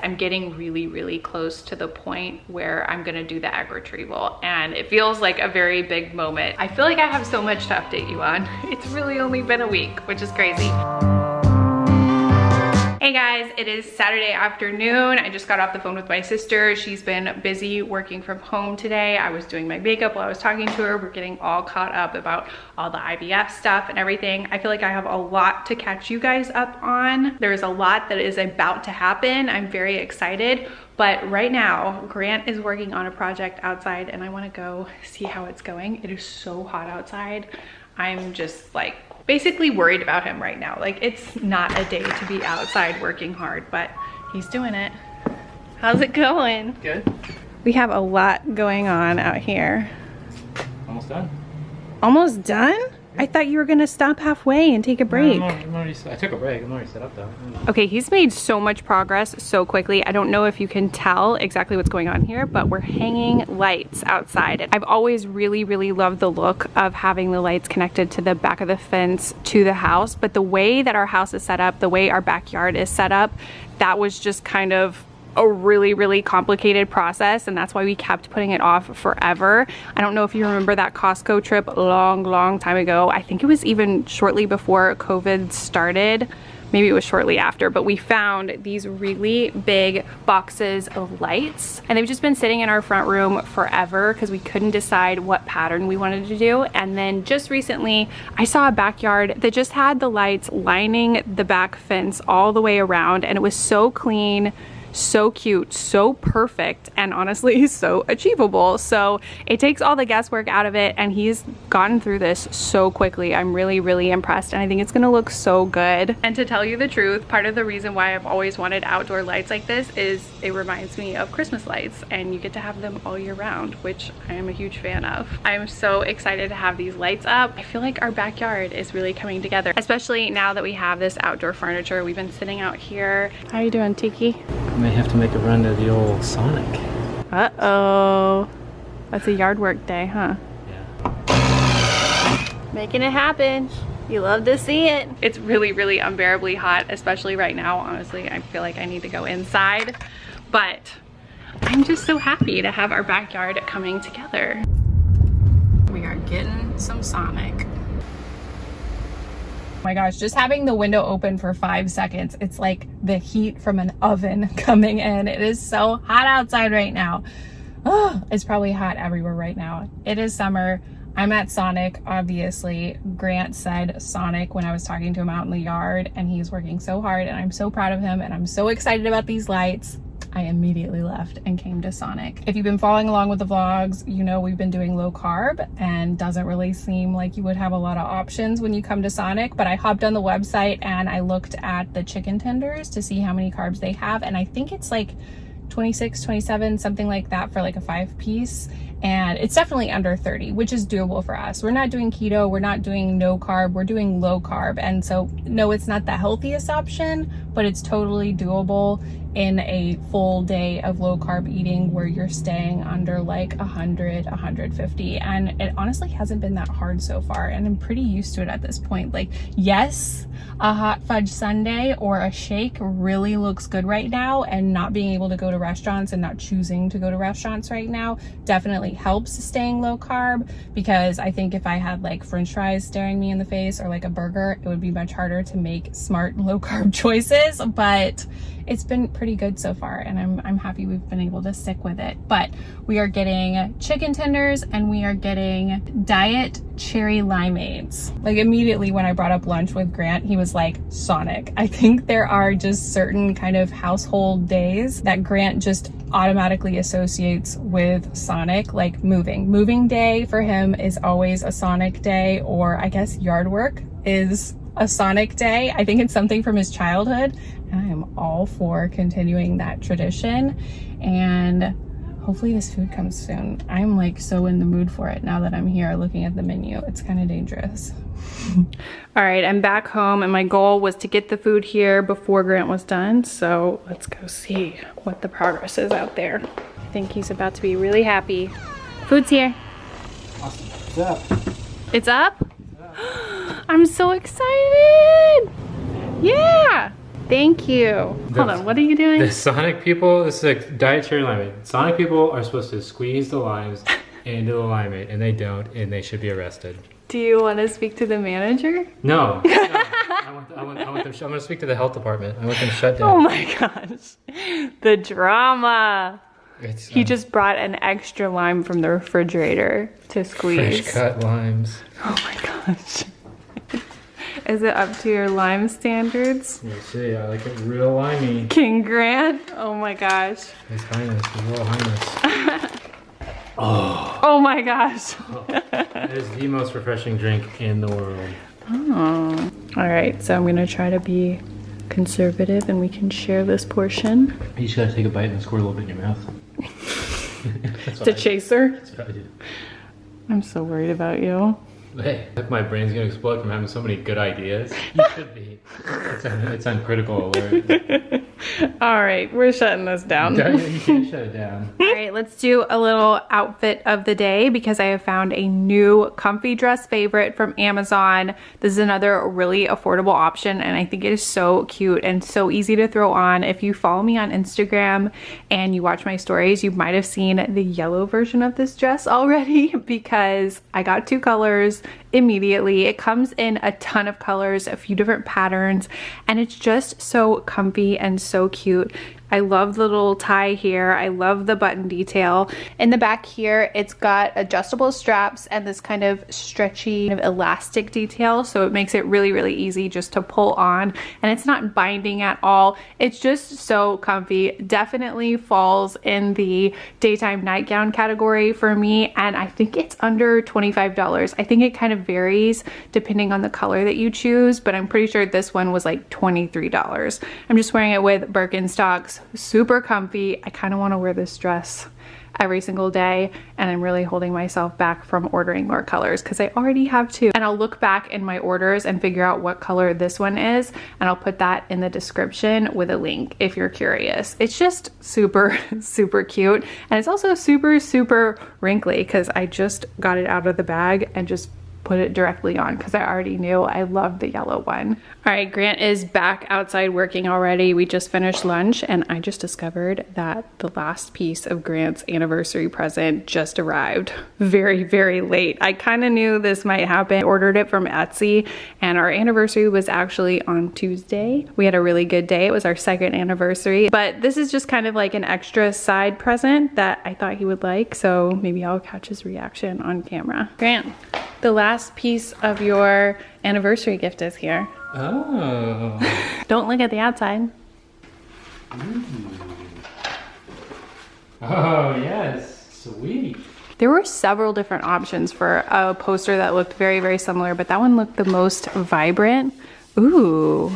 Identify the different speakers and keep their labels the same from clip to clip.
Speaker 1: I'm getting really close to the point where I'm gonna do the egg retrieval, and it feels like a very big moment. I feel like I have so much to update you on. It's really only been a week, which is crazy. Hey guys, it is Saturday afternoon. I just got off the phone with my sister. She's been busy working from home today. I was doing my makeup while I was talking to her. We're getting all caught up about all the IVF stuff and everything. I feel like I have a lot to catch you guys up on. There's a lot that is about to happen. I'm very excited. But right now, Grant is working on a project outside and I wanna go see how it's going. It is so hot outside. I'm just like basically worried about him right now. Like, it's not a day to be outside working hard, but he's doing it. How's it going?
Speaker 2: Good.
Speaker 1: We have a lot going on out here.
Speaker 2: Almost done.
Speaker 1: Almost done? I thought you were gonna stop halfway and take a break.
Speaker 2: No, I took a break. I'm already set up though.
Speaker 1: Okay, he's made so much progress so quickly. I don't know if you can tell exactly what's going on here, but we're hanging lights outside. I've always really loved the look of having the lights connected to the back of the fence to the house, but the way that our house is set up, the way our backyard is set up, that was just kind of a really complicated process, and that's why we kept putting it off forever. I don't know if you remember that Costco trip a long time ago. I think it was even shortly before COVID started. Maybe it was shortly after, but we found these really big boxes of lights and they've just been sitting in our front room forever because we couldn't decide what pattern we wanted to do. And then just recently I saw a backyard that just had the lights lining the back fence all the way around, and it was so clean, so cute, so perfect, and honestly so achievable. So it takes all the guesswork out of it, and he's gotten through this so quickly. I'm really impressed, and I think it's gonna look so good. And to tell you the truth, part of the reason why I've always wanted outdoor lights like this is it reminds me of Christmas lights, and you get to have them all year round, which I am a huge fan of. I'm so excited to have these lights up. I feel like our backyard is really coming together, especially now that we have this outdoor furniture. We've been sitting out here. How you doing, Tiki?
Speaker 2: May have to make a run to the old Sonic.
Speaker 1: Uh-oh. That's a yard work day, huh?
Speaker 2: Yeah.
Speaker 1: Making it happen. You love to see it. It's really unbearably hot, especially right now. Honestly, I feel like I need to go inside, but I'm just so happy to have our backyard coming together. We are getting some Sonic. Oh my gosh, just having the window open for 5 seconds, it's like the heat from an oven coming in. It is so hot outside right now. Oh, it's probably hot everywhere right now. It is summer. I'm at Sonic, obviously. Grant said Sonic when I was talking to him out in the yard, and he's working so hard, and I'm so proud of him, and I'm so excited about these lights. I immediately left and came to Sonic. If you've been following along with the vlogs, you know we've been doing low carb, and doesn't really seem like you would have a lot of options when you come to Sonic, but I hopped on the website and I looked at the chicken tenders to see how many carbs they have, and I think it's like 26, 27, something like that for like a 5-piece. And it's definitely under 30, which is doable for us. We're not doing keto, we're not doing no carb, we're doing low carb. And so no, it's not the healthiest option, but it's totally doable in a full day of low carb eating where you're staying under like 100, 150. And it honestly hasn't been that hard so far. And I'm pretty used to it at this point. Like, yes, a hot fudge sundae or a shake really looks good right now, and not being able to go to restaurants and not choosing to go to restaurants right now definitely helps staying low carb, because I think if I had like french fries staring me in the face or like a burger, it would be much harder to make smart low carb choices. But it's been pretty good so far, and I'm happy we've been able to stick with it. But we are getting chicken tenders and we are getting diet cherry limeades. Like, immediately when I brought up lunch with Grant, he was like, Sonic. I think there are just certain kind of household days that Grant just automatically associates with Sonic, like moving day for him is always a Sonic day, or I guess yard work is a Sonic day. I think it's something from his childhood, and I am all for continuing that tradition, and hopefully this food comes soon. I'm like so in the mood for it now that I'm here looking at the menu. It's kind of dangerous. All right, I'm back home, and my goal was to get the food here before Grant was done, so let's go see what the progress is out there. I think he's about to be really happy. Food's here.
Speaker 2: Awesome. It's up.
Speaker 1: It's up? I'm so excited! Yeah! Thank you. Hold on, what are you doing?
Speaker 2: The Sonic people, this is a diet cherry limeade. Sonic people are supposed to squeeze the limes into the limeade, and they don't, and they should be arrested.
Speaker 1: Do you want to speak to the manager?
Speaker 2: No. I want them, I'm going to speak to the health department. I want them shut down.
Speaker 1: Oh my gosh. The drama. He just brought an extra lime from the refrigerator to squeeze.
Speaker 2: Fresh cut limes.
Speaker 1: Oh my gosh. Is it up to your lime standards?
Speaker 2: Let's see, I like it real limey.
Speaker 1: King Grant? Oh my gosh.
Speaker 2: His Highness, His Royal Highness.
Speaker 1: Oh my gosh.
Speaker 2: That is the most refreshing drink in the world.
Speaker 1: Oh. All right, so I'm gonna try to be conservative and we can share this portion.
Speaker 2: You just gotta take a bite and squirt a little bit in your mouth.
Speaker 1: It's a chaser.
Speaker 2: That's what I do.
Speaker 1: I'm so worried about you.
Speaker 2: Hey, if my brain's gonna explode from having so many good ideas, you should be. It's on critical alert.
Speaker 1: All right, we're shutting this down.
Speaker 2: You can't shut it down.
Speaker 1: All right, let's do a little outfit of the day because I have found a new comfy dress favorite from Amazon. This is another really affordable option and I think it is so cute and so easy to throw on. If you follow me on Instagram and you watch my stories, you might have seen the yellow version of this dress already because I got 2 colors immediately. It comes in a ton of colors, a few different patterns, and it's just so comfy and so cute. I love the little tie here. I love the button detail. In the back here, it's got adjustable straps and this kind of stretchy kind of elastic detail. So it makes it really, really easy just to pull on and it's not binding at all. It's just so comfy. Definitely falls in the daytime nightgown category for me. And I think it's under $25. I think it kind of varies depending on the color that you choose, but I'm pretty sure this one was like $23. I'm just wearing it with Birkenstocks. Super comfy. I kind of want to wear this dress every single day and I'm really holding myself back from ordering more colors because I already have 2. And I'll look back in my orders and figure out what color this one is and I'll put that in the description with a link if you're curious. It's just super, super cute and it's also super, super wrinkly because I just got it out of the bag and just put it directly on because I already knew I loved the yellow one. All right, Grant is back outside working already. We just finished lunch and I just discovered that the last piece of Grant's anniversary present just arrived very, very late. I kind of knew this might happen. I ordered it from Etsy and our anniversary was actually on Tuesday. We had a really good day. It was our 2nd anniversary, but this is just kind of like an extra side present that I thought he would like. So maybe I'll catch his reaction on camera. Grant, the last piece of your anniversary gift is here.
Speaker 2: Oh.
Speaker 1: Don't look at the outside.
Speaker 2: Oh, yes. Sweet.
Speaker 1: There were several different options for a poster that looked very, very similar, but that one looked the most vibrant. Ooh.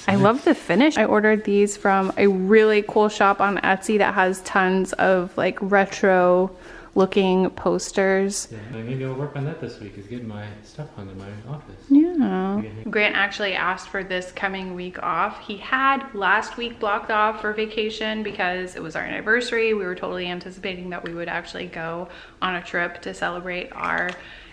Speaker 1: I love the finish. I ordered these from a really cool shop on Etsy that has tons of like retro looking posters.
Speaker 2: Yeah, maybe I'll work on that this week, is getting my stuff hung in my office.
Speaker 1: Yeah. Grant actually asked for this coming week off. He had last week blocked off for vacation because it was our anniversary. We were totally anticipating that we would actually go on a trip to celebrate our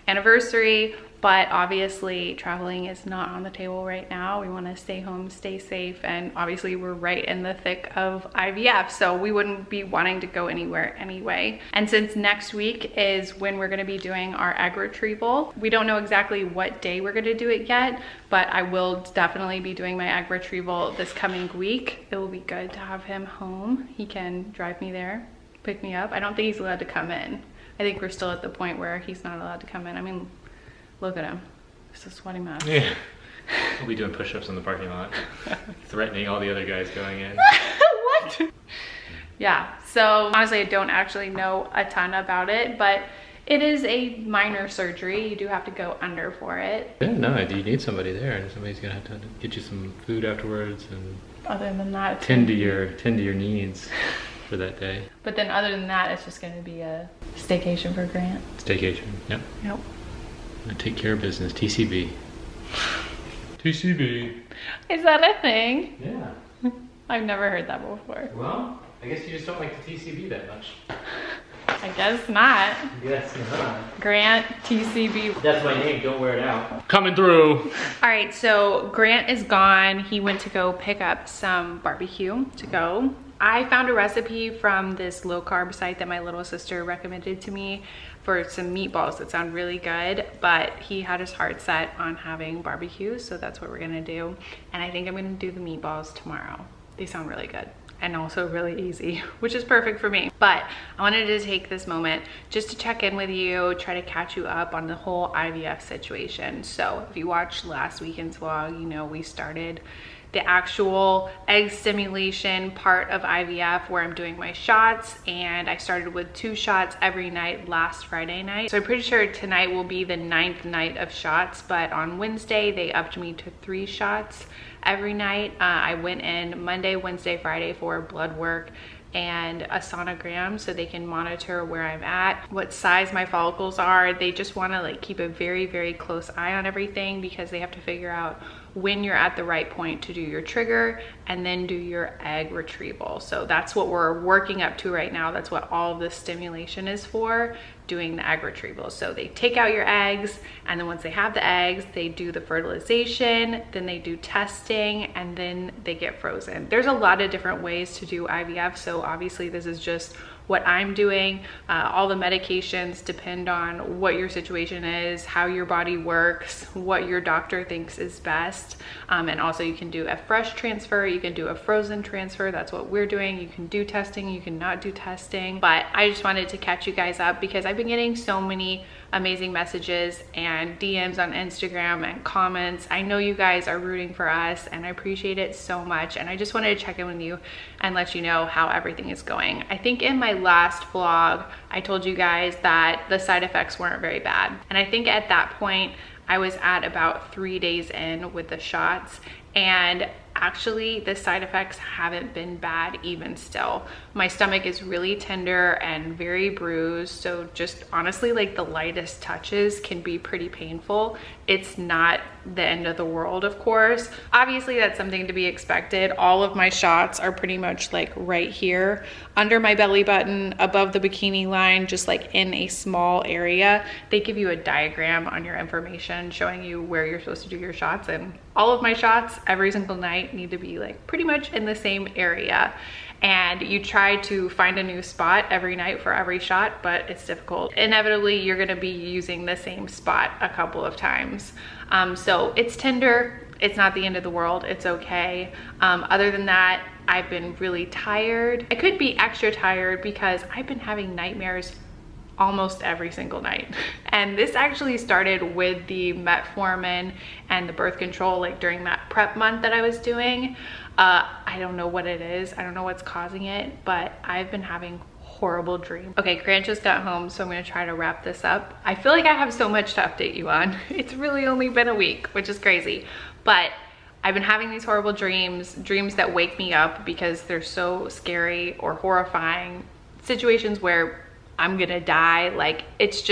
Speaker 1: anniversary, but obviously traveling is not on the table right now. We want to stay home, stay safe, and obviously we're right in the thick of IVF, so we wouldn't be wanting to go anywhere anyway. And since next week is when we're going to be doing our egg retrieval, we don't know exactly what day we're going to do it yet, but I will definitely be doing my egg retrieval this coming week. It will be good to have him home. He can drive me there, pick me up. I don't think he's allowed to come in. I think we're still at the point where he's not allowed to come in. I mean, look at him. He's a sweaty mess.
Speaker 2: Yeah. We'll be doing push-ups in the parking lot, threatening all the other guys going in.
Speaker 1: What? Yeah, so honestly, I don't actually know a ton about it, but it is a minor surgery. You do have to go under for it.
Speaker 2: Yeah, no, you need somebody there, and somebody's gonna have to get you some food afterwards and
Speaker 1: other than that,
Speaker 2: tend to your needs for that day.
Speaker 1: But then other than that, it's just gonna be a staycation for Grant.
Speaker 2: Staycation, yep.
Speaker 1: Yep.
Speaker 2: And take care of business, TCB. TCB.
Speaker 1: Is that a thing?
Speaker 2: Yeah.
Speaker 1: I've never heard that before.
Speaker 2: Well, I guess you just don't like the TCB that much.
Speaker 1: I guess not.
Speaker 2: Yes, not.
Speaker 1: Grant, TCB.
Speaker 2: That's my name, don't wear it out. Coming through.
Speaker 1: All right, so Grant is gone. He went to go pick up some barbecue to go. I found a recipe from this low carb site that my little sister recommended to me for some meatballs that sound really good, but he had his heart set on having barbecue, so that's what we're gonna do. And I think I'm gonna do the meatballs tomorrow. They sound really good and also really easy, which is perfect for me. But I wanted to take this moment just to check in with you, try to catch you up on the whole IVF situation. So if you watched last weekend's vlog, you know we started the actual egg stimulation part of IVF where I'm doing my shots, and I started with 2 shots every night last Friday night. So I'm pretty sure tonight will be the 9th night of shots, but on Wednesday they upped me to 3 shots every night. I went in Monday, Wednesday, Friday for blood work and a sonogram so they can monitor where I'm at, what size my follicles are. They just want to like keep a very, very close eye on everything because they have to figure out when you're at the right point to do your trigger and then do your egg retrieval. So that's what we're working up to right now. That's what all of this stimulation is for, doing the egg retrieval. So they take out your eggs, and then once they have the eggs, they do the fertilization, then they do testing, and then they get frozen. There's a lot of different ways to do IVF, so obviously this is just what I'm doing. All the medications depend on what your situation is, how your body works, what your doctor thinks is best. And also you can do a fresh transfer, you can do a frozen transfer. That's what we're doing. You can do testing, you can not do testing. But I just wanted to catch you guys up because I've been getting so many amazing messages and DMs on Instagram and comments. I know you guys are rooting for us and I appreciate it so much. And I just wanted to check in with you and let you know how everything is going. I think in my last vlog, I told you guys that the side effects weren't very bad. And I think at that point, I was at about 3 days in with the shots, and actually the side effects haven't been bad even still. My stomach is really tender and very bruised, so just honestly like the lightest touches can be pretty painful. It's not the end of the world, of course. Obviously that's something to be expected. All of my shots are pretty much like right here under my belly button, above the bikini line, just like in a small area. They give you a diagram on your information showing you where you're supposed to do your shots, and all of my shots every single night need to be like pretty much in the same area. And you try to find a new spot every night for every shot, but it's difficult. Inevitably, you're gonna be using the same spot a couple of times. So it's tender, it's not the end of the world, it's okay. Other than that, I've been really tired. I could be extra tired because I've been having nightmares almost every single night. And this actually started with the metformin and the birth control, like during that prep month that I was doing. I don't know what it is. I don't know what's causing it, but I've been having horrible dreams. Okay, Grant just got home, so I'm gonna try to wrap this up. I feel like I have so much to update you on. It's really only been a week, which is crazy. But I've been having these horrible dreams that wake me up because they're so scary or horrifying. Situations where I'm gonna die, like it's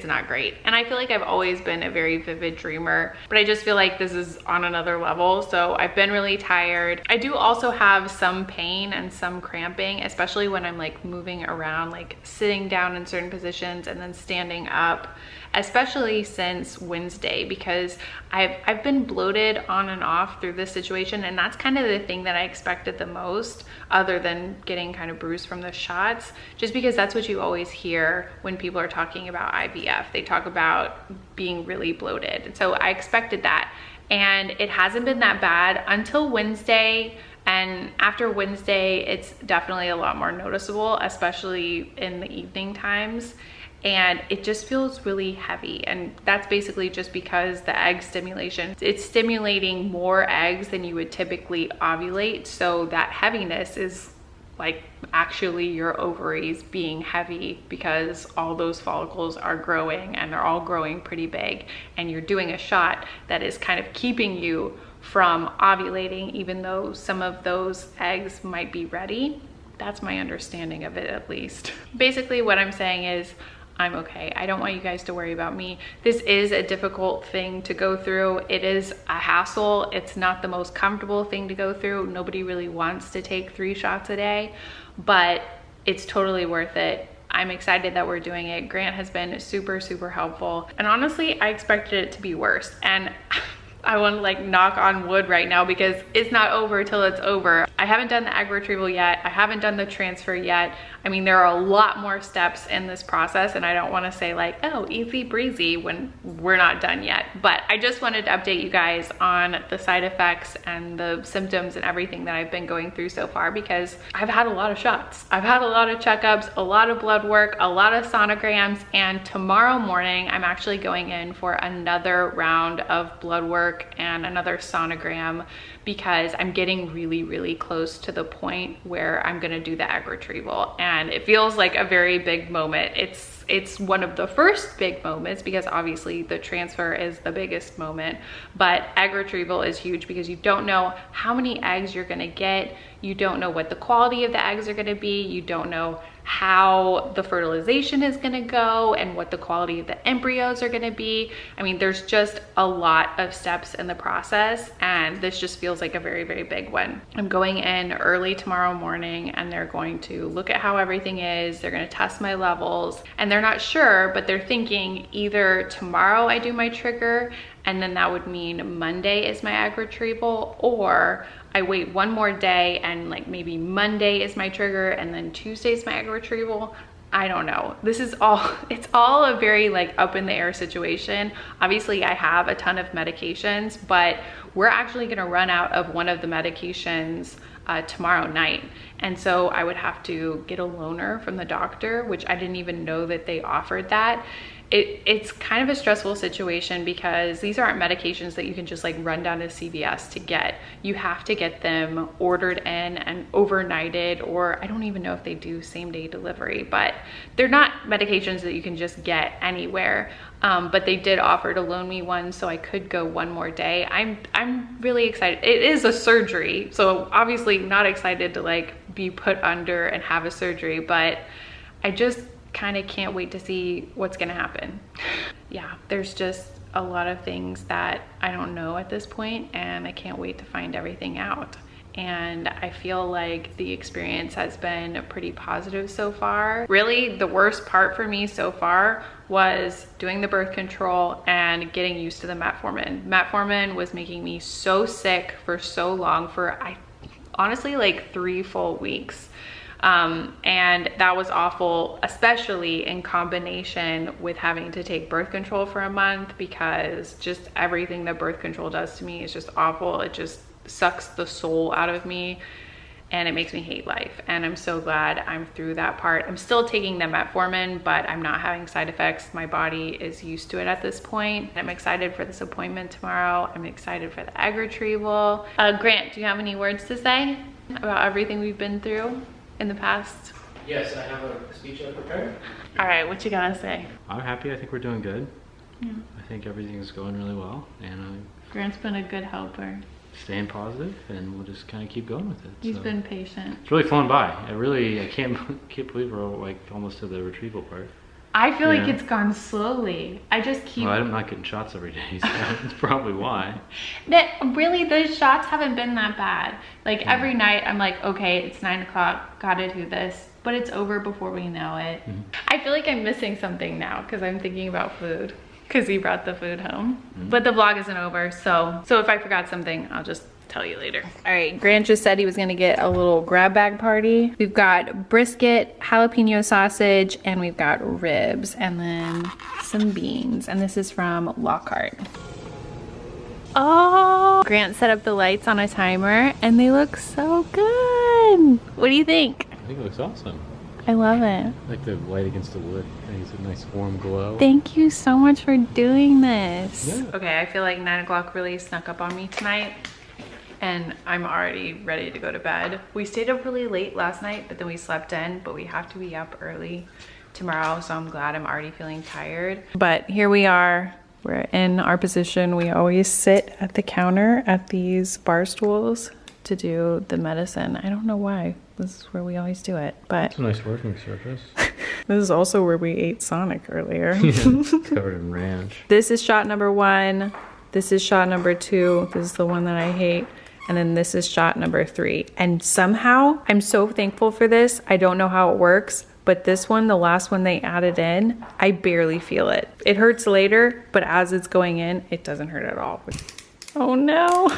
Speaker 1: not great. And I feel like I've always been a very vivid dreamer, but I just feel like this is on another level. So I've been really tired. I do also have some pain and some cramping, especially when I'm like moving around, like sitting down in certain positions and then standing up, especially since Wednesday, because I've been bloated on and off through this situation, and that's kind of the thing that I expected the most, other than getting kind of bruised from the shots, just because that's what you always hear when people are talking about IVF. They talk about being really bloated. And so I expected that, and it hasn't been that bad until Wednesday. And after Wednesday, it's definitely a lot more noticeable, especially in the evening times. And it just feels really heavy, and that's basically just because the egg stimulation, it's stimulating more eggs than you would typically ovulate, so that heaviness is like actually your ovaries being heavy because all those follicles are growing and they're all growing pretty big, and you're doing a shot that is kind of keeping you from ovulating even though some of those eggs might be ready. That's my understanding of it, at least. Basically what I'm saying is I'm okay. I don't want you guys to worry about me. This is a difficult thing to go through. It is a hassle. It's not the most comfortable thing to go through. Nobody really wants to take 3 shots a day, but it's totally worth it. I'm excited that we're doing it. Grant has been super, super helpful. And honestly, I expected it to be worse. And I want to like knock on wood right now because it's not over till it's over. I haven't done the egg retrieval yet. I haven't done the transfer yet. I mean, there are a lot more steps in this process, and I don't want to say like, oh, easy breezy when we're not done yet. But I just wanted to update you guys on the side effects and the symptoms and everything that I've been going through so far, because I've had a lot of shots. I've had a lot of checkups, a lot of blood work, a lot of sonograms, and tomorrow morning I'm actually going in for another round of blood work and another sonogram, because I'm getting really, really close to the point where I'm gonna do the egg retrieval. And it feels like a very big moment. It's one of the first big moments, because obviously the transfer is the biggest moment, but egg retrieval is huge because you don't know how many eggs you're gonna get. You don't know what the quality of the eggs are gonna be. You don't know how the fertilization is gonna go and what the quality of the embryos are gonna be. I mean, there's just a lot of steps in the process, and this just feels like a very, very big one. I'm going in early tomorrow morning, and they're going to look at how everything is. They're gonna test my levels, and they're not sure, but they're thinking either tomorrow I do my trigger, and then that would mean Monday is my egg retrieval, or I wait one more day and like maybe Monday is my trigger and then Tuesday is my egg retrieval. I don't know. This is all, it's all a very like up in the air situation. Obviously I have a ton of medications, but we're actually gonna run out of one of the medications tomorrow night. And so I would have to get a loaner from the doctor, which I didn't even know that they offered that. It's kind of a stressful situation because these aren't medications that you can just like run down to CVS to get. You have to get them ordered in and overnighted, or I don't even know if they do same day delivery, but they're not medications that you can just get anywhere. But they did offer to loan me one, so I could go one more day. I'm really excited. It is a surgery, so obviously not excited to like be put under and have a surgery, but I just kind of can't wait to see what's gonna happen. Yeah, there's just a lot of things that I don't know at this point, and I can't wait to find everything out. And I feel like the experience has been pretty positive so far. Really, the worst part for me so far was doing the birth control and getting used to the metformin. Metformin was making me so sick for so long, for honestly like 3 full weeks. And that was awful, especially in combination with having to take birth control for a month, because just everything that birth control does to me is just awful. It just sucks the soul out of me, and it makes me hate life. And I'm so glad I'm through that part. I'm still taking the metformin, but I'm not having side effects. My body is used to it at this point. I'm excited for this appointment tomorrow. I'm excited for the egg retrieval. Grant, do you have any words to say about everything we've been through in the past?
Speaker 2: Yes, I have a speech I prepared.
Speaker 1: All right, what you gotta say?
Speaker 2: I'm happy. I think we're doing good.
Speaker 1: Yeah.
Speaker 2: I think everything's going really well, and
Speaker 1: Grant's been a good helper.
Speaker 2: staying positive, and we'll just kind of keep going with it.
Speaker 1: He's been patient.
Speaker 2: It's really flown by. I can't believe we're like almost to the retrieval part.
Speaker 1: I feel like it's gone slowly. I just keep...
Speaker 2: Well, I'm not getting shots every day, so that's probably why.
Speaker 1: Really, those shots haven't been that bad. Like every night I'm like, okay, it's 9 o'clock, gotta do this. But it's over before we know it. Mm-hmm. I feel like I'm missing something now because I'm thinking about food, because he brought the food home. Mm-hmm. But the vlog isn't over, so if I forgot something, I'll just tell you later. All right, Grant just said he was gonna get a little grab bag party. We've got brisket, jalapeno sausage, and we've got ribs, and then some beans. And this is from Lockhart. Oh, Grant set up the lights on a timer and they look so good. What do you think?
Speaker 2: I think it looks awesome.
Speaker 1: I love it.
Speaker 2: I like the light against the wood. I think it's a nice warm glow.
Speaker 1: Thank you so much for doing this.
Speaker 2: Yeah.
Speaker 1: Okay, I feel like 9 o'clock really snuck up on me tonight, and I'm already ready to go to bed. We stayed up really late last night, but then we slept in, but we have to be up early tomorrow, so I'm glad I'm already feeling tired. But here we are. We're in our position. We always sit at the counter at these bar stools to do the medicine. I don't know why. This is where we always do it, but...
Speaker 2: It's a nice working surface.
Speaker 1: This is also where we ate Sonic earlier.
Speaker 2: Covered in ranch.
Speaker 1: This is shot number 1. This is shot number 2. This is the one that I hate. And then this is shot number 3. And somehow, I'm so thankful for this. I don't know how it works, but this one, the last one they added in, I barely feel it. It hurts later, but as it's going in, it doesn't hurt at all. Oh no.